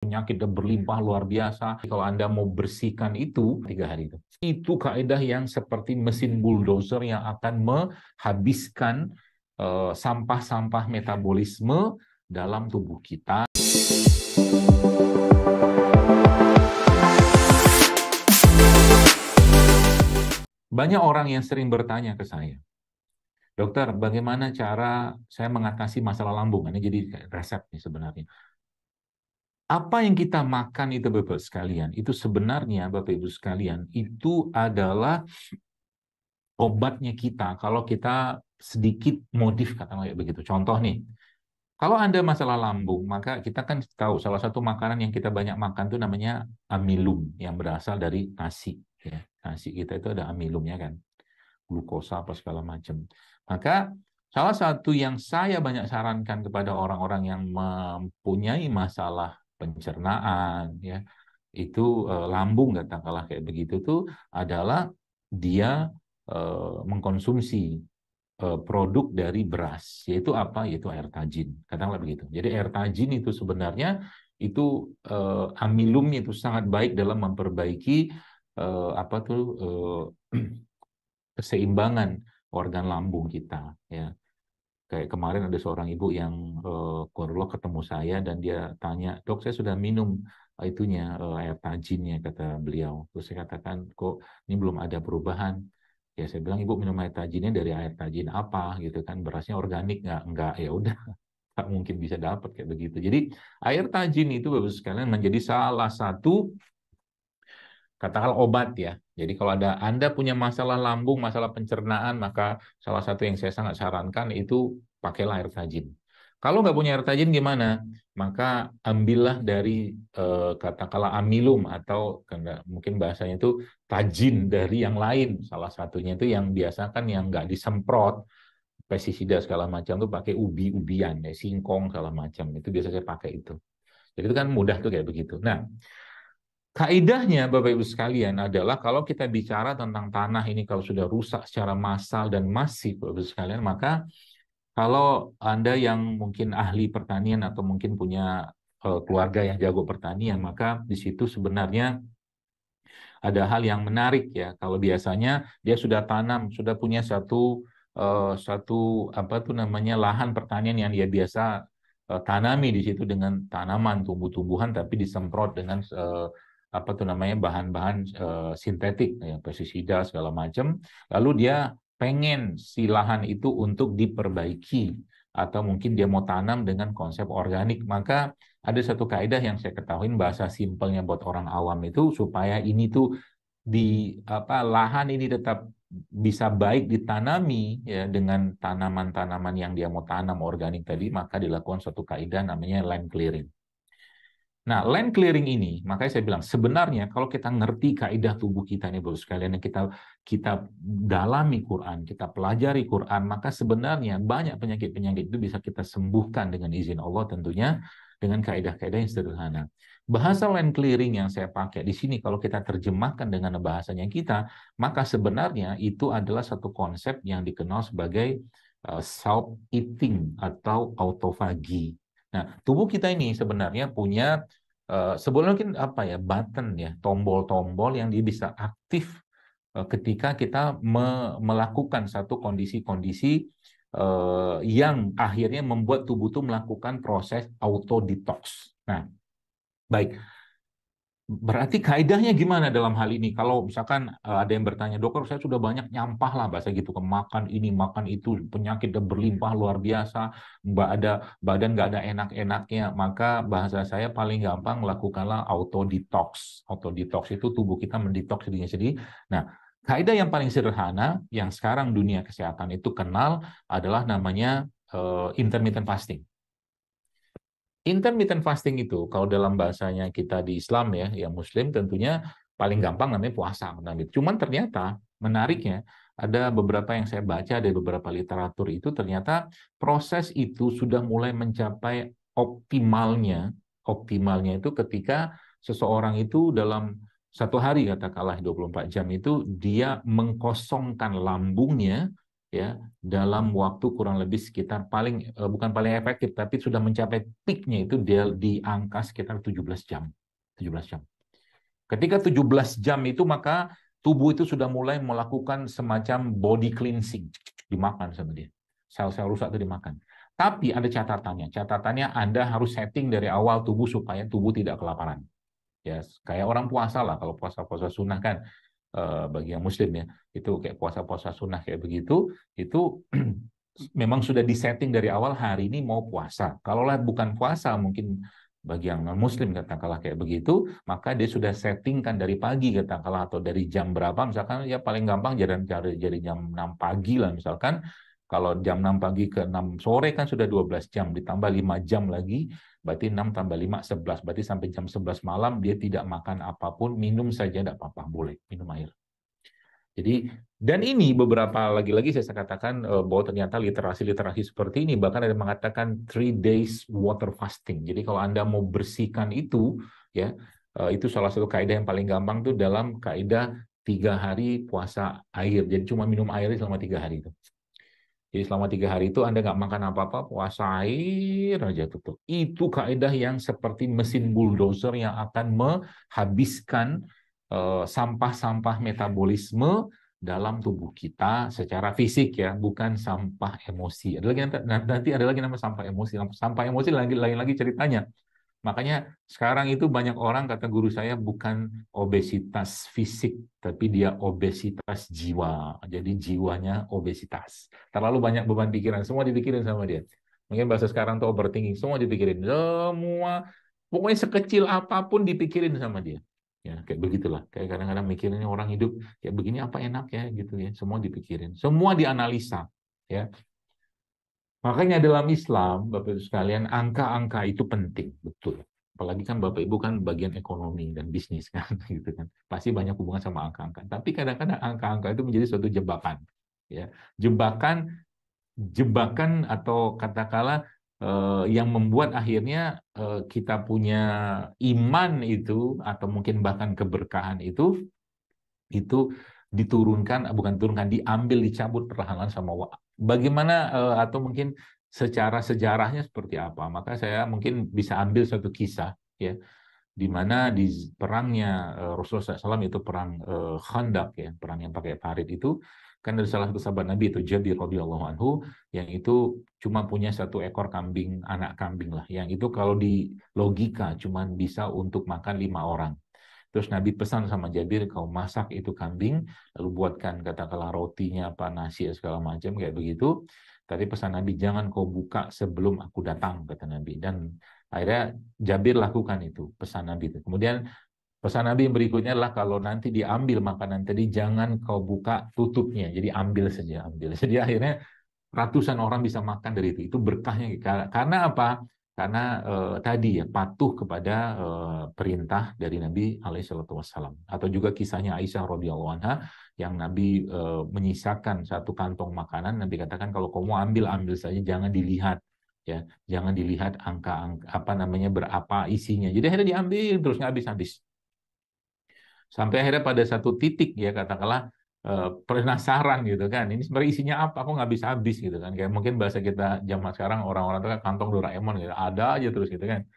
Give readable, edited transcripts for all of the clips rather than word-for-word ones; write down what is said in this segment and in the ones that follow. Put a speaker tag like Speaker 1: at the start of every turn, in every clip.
Speaker 1: penyakit dan berlimpah luar biasa. Kalau Anda mau bersihkan itu 3 hari itu kaidah yang seperti mesin bulldozer yang akan menghabiskan sampah-sampah metabolisme dalam tubuh kita. Banyak orang yang sering bertanya ke saya, dokter, bagaimana cara saya mengatasi masalah lambung? Ini jadi resep nih sebenarnya. Apa yang kita makan itu Bapak sekalian, itu sebenarnya Bapak Ibu sekalian, itu adalah obatnya kita kalau kita sedikit modif katakanlah kayak begitu. Contoh nih, kalau Anda masalah lambung, maka kita kan tahu salah satu makanan yang kita banyak makan itu namanya amilum yang berasal dari nasi. Ya. Nasi kita itu ada amilumnya kan, glukosa apa segala macam. Maka salah satu yang saya banyak sarankan kepada orang-orang yang mempunyai masalah pencernaan, ya, itu lambung katakanlah kayak begitu tuh adalah dia mengkonsumsi produk dari beras, yaitu apa? Yaitu air tajin, katakanlah begitu. Jadi air tajin itu sebenarnya itu amilum itu sangat baik dalam memperbaiki apa tuh keseimbangan organ lambung kita, ya. Kayak kemarin ada seorang ibu yang ketemu saya dan dia tanya, dok saya sudah minum itunya air tajinnya kata beliau. Terus saya katakan kok ini belum ada perubahan. Ya saya bilang ibu minum air tajinnya dari air tajin apa gitu kan, berasnya organik nggak, ya udah nggak mungkin bisa dapat kayak begitu. Jadi air tajin itu bagus sekalian menjadi salah satu katakanlah obat ya. Jadi kalau Anda punya masalah lambung, masalah pencernaan, maka salah satu yang saya sangat sarankan itu pakailah air tajin. Kalau nggak punya air tajin gimana? Maka ambillah dari katakanlah amilum atau mungkin bahasanya itu tajin dari yang lain. Salah satunya itu yang biasa kan yang nggak disemprot pestisida segala macam tuh pakai ubi-ubian, ya, singkong segala macam. Itu biasa saya pakai itu. Jadi itu kan mudah tuh kayak begitu. Nah, kaidahnya Bapak Ibu sekalian adalah kalau kita bicara tentang tanah ini kalau sudah rusak secara massal dan masif Bapak Ibu sekalian, maka kalau Anda yang mungkin ahli pertanian atau mungkin punya keluarga yang jago pertanian, maka di situ sebenarnya ada hal yang menarik ya. Kalau biasanya dia sudah tanam, sudah punya satu apa tuh namanya lahan pertanian yang dia biasa tanami di situ dengan tanaman tumbuh-tumbuhan tapi disemprot dengan apa tuh namanya bahan-bahan sintetik ya pestisida segala macam, lalu dia pengen si lahan itu untuk diperbaiki atau mungkin dia mau tanam dengan konsep organik, maka ada satu kaidah yang saya ketahui bahasa simpelnya buat orang awam itu supaya ini tuh di apa lahan ini tetap bisa baik ditanami ya dengan tanaman-tanaman yang dia mau tanam organik tadi, maka dilakukan suatu kaidah namanya land clearing. Nah, land clearing ini, makanya saya bilang sebenarnya kalau kita ngerti kaidah tubuh kita ini, Bapak sekalian, yang kita dalami Quran, kita pelajari Quran, maka sebenarnya banyak penyakit-penyakit itu bisa kita sembuhkan dengan izin Allah tentunya dengan kaidah-kaidah yang sederhana. Bahasa land clearing yang saya pakai di sini kalau kita terjemahkan dengan bahasanya kita, maka sebenarnya itu adalah satu konsep yang dikenal sebagai self eating atau autofagi. Nah, tubuh kita ini sebenarnya punya sebelumnya mungkin apa ya button ya, tombol-tombol yang dia bisa aktif ketika kita melakukan satu kondisi-kondisi yang akhirnya membuat tubuh itu melakukan proses auto detox. Nah, baik. Berarti kaidahnya gimana dalam hal ini? Kalau misalkan ada yang bertanya, dokter saya sudah banyak nyampah lah bahasa gitu, makan ini, makan itu, penyakit dan berlimpah luar biasa, badan nggak ada enak-enaknya, maka bahasa saya paling gampang lakukanlah auto detox. Auto detox itu tubuh kita mendetoks dirinya sendiri. Nah, kaidah yang paling sederhana yang sekarang dunia kesehatan itu kenal adalah namanya intermittent fasting. Intermittent fasting itu kalau dalam bahasanya kita di Islam ya, yang Muslim tentunya paling gampang namanya puasa. Cuman ternyata menariknya ada beberapa yang saya baca dari beberapa literatur itu ternyata proses itu sudah mulai mencapai optimalnya. Optimalnya itu ketika seseorang itu dalam satu hari katakanlah 24 jam itu dia mengkosongkan lambungnya ya dalam waktu kurang lebih sekitar bukan paling efektif tapi sudah mencapai peaknya itu di angka sekitar 17 jam. 17 jam. Ketika 17 jam itu maka tubuh itu sudah mulai melakukan semacam body cleansing, dimakan sama dia. Sel-sel rusak itu dimakan. Tapi ada catatannya. Catatannya Anda harus setting dari awal tubuh supaya tubuh tidak kelaparan. Ya, kayak orang puasa lah, kalau puasa-puasa sunnah kan bagi yang muslim ya, itu kayak puasa-puasa sunnah kayak begitu, itu memang sudah disetting dari awal hari ini mau puasa. Kalau lah bukan puasa mungkin bagi yang non muslim katakanlah kayak begitu, maka dia sudah settingkan dari pagi katakanlah atau dari jam berapa, misalkan ya paling gampang jadi jam 6 pagi lah misalkan. Kalau jam 6 pagi ke 6 sore kan sudah 12 jam, ditambah 5 jam lagi, berarti 6 tambah 5, 11. Berarti sampai jam 11 malam dia tidak makan apapun, minum saja tidak apa-apa, boleh minum air. Jadi, dan ini beberapa lagi-lagi saya katakan bahwa ternyata literasi-literasi seperti ini, bahkan ada yang mengatakan 3 days water fasting. Jadi kalau Anda mau bersihkan itu, ya itu salah satu kaidah yang paling gampang tuh dalam kaidah 3 hari puasa air. Jadi cuma minum air selama 3 hari itu. Jadi selama 3 hari itu Anda nggak makan apa-apa, puasa air aja tutup. Itu kaidah yang seperti mesin bulldozer yang akan menghabiskan sampah-sampah metabolisme dalam tubuh kita secara fisik ya, bukan sampah emosi. Nanti ada lagi nama sampah emosi. Sampah emosi lagi ceritanya. Makanya sekarang itu banyak orang, kata guru saya, bukan obesitas fisik, tapi dia obesitas jiwa. Jadi jiwanya obesitas. Terlalu banyak beban pikiran, semua dipikirin sama dia. Mungkin bahasa sekarang tuh overthinking, semua dipikirin. Semua, pokoknya sekecil apapun dipikirin sama dia. Ya, kayak begitulah. Kayak kadang-kadang mikirin orang hidup kayak begini apa enak ya gitu ya. Semua dipikirin, semua dianalisa. Ya, makanya dalam Islam, Bapak Ibu sekalian, angka-angka itu penting, betul. Apalagi kan Bapak Ibu kan bagian ekonomi dan bisnis kan, gitu kan. Pasti banyak hubungan sama angka-angka. Tapi kadang-kadang angka-angka itu menjadi suatu jebakan, ya. Jebakan, jebakan atau katakanlah yang membuat akhirnya kita punya iman itu atau mungkin bahkan keberkahan itu diturunkan, bukan turunkan, diambil, dicabut perlahan-lahan sama bagaimana atau mungkin secara sejarahnya seperti apa. Maka saya mungkin bisa ambil satu kisah ya, di mana di perangnya Rasulullah SAW, itu perang Khandaq ya, perang yang pakai parit itu, kan dari salah satu sahabat Nabi itu Jabir radhiyallahu anhu yang itu cuma punya satu ekor kambing, anak kambing lah, yang itu kalau di logika cuma bisa untuk makan 5 orang. Terus Nabi pesan sama Jabir, kau masak itu kambing, lalu buatkan katakanlah rotinya apa, nasi segala macam kayak begitu. Tapi pesan Nabi, jangan kau buka sebelum aku datang, kata Nabi. Dan akhirnya Jabir lakukan itu, pesan Nabi itu. Kemudian pesan Nabi yang berikutnya adalah kalau nanti diambil makanan tadi, jangan kau buka tutupnya. Jadi ambil saja, ambil. Jadi akhirnya ratusan orang bisa makan dari itu. Itu berkahnya. Karena apa? Karena tadi ya patuh kepada perintah dari Nabi Alaihissalam. Atau juga kisahnya Aisyah radhiyallahu anha yang Nabi menyisakan satu kantong makanan. Nabi katakan kalau kamu ambil saja, jangan dilihat ya, jangan dilihat angka apa namanya berapa isinya. Jadi akhirnya diambil terus nggak habis-habis. Sampai akhirnya pada satu titik ya katakanlah penasaran gitu kan, ini sebenarnya isinya apa, kok nggak habis-habis gitu kan, kayak mungkin bahasa kita zaman sekarang orang-orang itu kan kantong Doraemon gitu, ada aja terus gitu kan.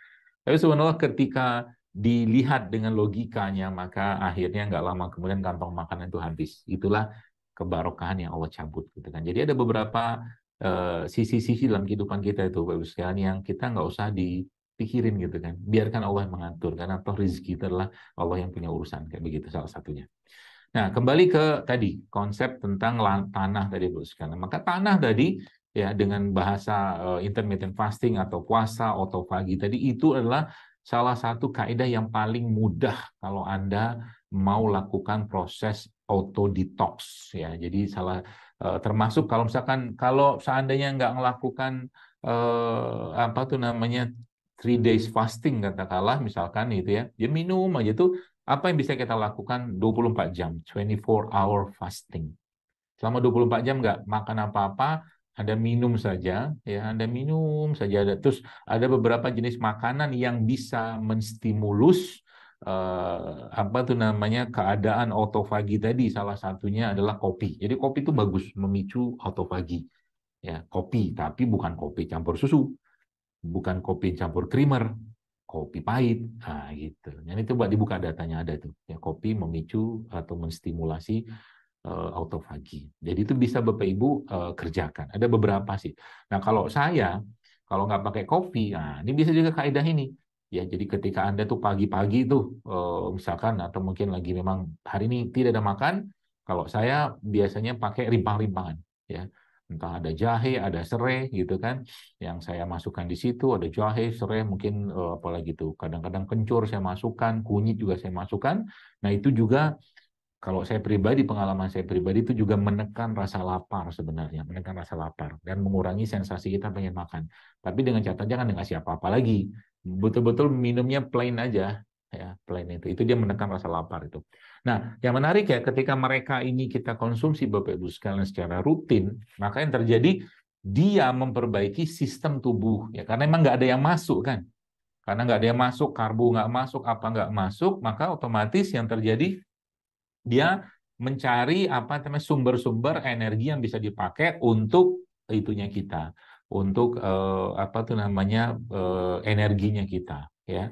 Speaker 1: Tapi sebenarnya ketika dilihat dengan logikanya, maka akhirnya nggak lama kemudian kantong makanan itu habis. Itulah kebarokahan yang Allah cabut gitu kan. Jadi ada beberapa sisi-sisi dalam kehidupan kita itu Bapak Ibu sekalian yang kita nggak usah dipikirin gitu kan. Biarkan Allah yang mengatur, karena toh rezeki itu adalah Allah yang punya urusan, kayak begitu salah satunya. Nah, kembali ke tadi konsep tentang tanah tadi Bu sekalian. Maka tanah tadi ya dengan bahasa intermittent fasting atau puasa otophagy tadi, itu adalah salah satu kaidah yang paling mudah kalau Anda mau lakukan proses auto detox ya. Jadi termasuk kalau misalkan kalau seandainya nggak melakukan apa tuh namanya 3 days fasting katakanlah misalkan itu ya, dia minum aja tuh. Apa yang bisa kita lakukan 24 jam, 24-hour fasting. Selama 24 jam nggak makan apa-apa, Anda minum saja, ya Anda minum saja. Terus ada beberapa jenis makanan yang bisa menstimulus apa tuh namanya, keadaan autofagi tadi, salah satunya adalah kopi. Jadi kopi itu bagus memicu autofagi. Ya, kopi, tapi bukan kopi campur susu, bukan kopi campur creamer, kopi pahit. Nah, gitu. Dan itu buat dibuka datanya ada tuh. Ya, kopi memicu atau menstimulasi autofagi. Jadi itu bisa Bapak Ibu kerjakan. Ada beberapa sih. Nah, kalau nggak pakai kopi, nah ini bisa juga kaidah ini. Ya, jadi ketika Anda tuh pagi-pagi tuh misalkan atau mungkin lagi memang hari ini tidak ada makan, kalau saya biasanya pakai rimpang-rimpangan, ya. Entah ada jahe, ada serai gitu kan, yang saya masukkan di situ, ada jahe, serai, mungkin apalagi tuh, kadang-kadang kencur saya masukkan, kunyit juga saya masukkan. Nah, itu juga kalau saya pribadi, pengalaman saya pribadi itu juga menekan rasa lapar sebenarnya, menekan rasa lapar dan mengurangi sensasi kita pengen makan. Tapi dengan catatan jangan dikasih apa-apa lagi. Betul-betul minumnya plain aja, ya, plain itu. Itu dia menekan rasa lapar itu. Nah, yang menarik ya, ketika mereka ini kita konsumsi Bapak Ibu sekalian secara rutin, maka yang terjadi dia memperbaiki sistem tubuh ya, karena memang nggak ada yang masuk kan. Karena nggak ada yang masuk, karbo nggak masuk, apa nggak masuk, maka otomatis yang terjadi dia mencari apa namanya sumber-sumber energi yang bisa dipakai untuk itunya kita, untuk apa tuh namanya energinya kita, ya.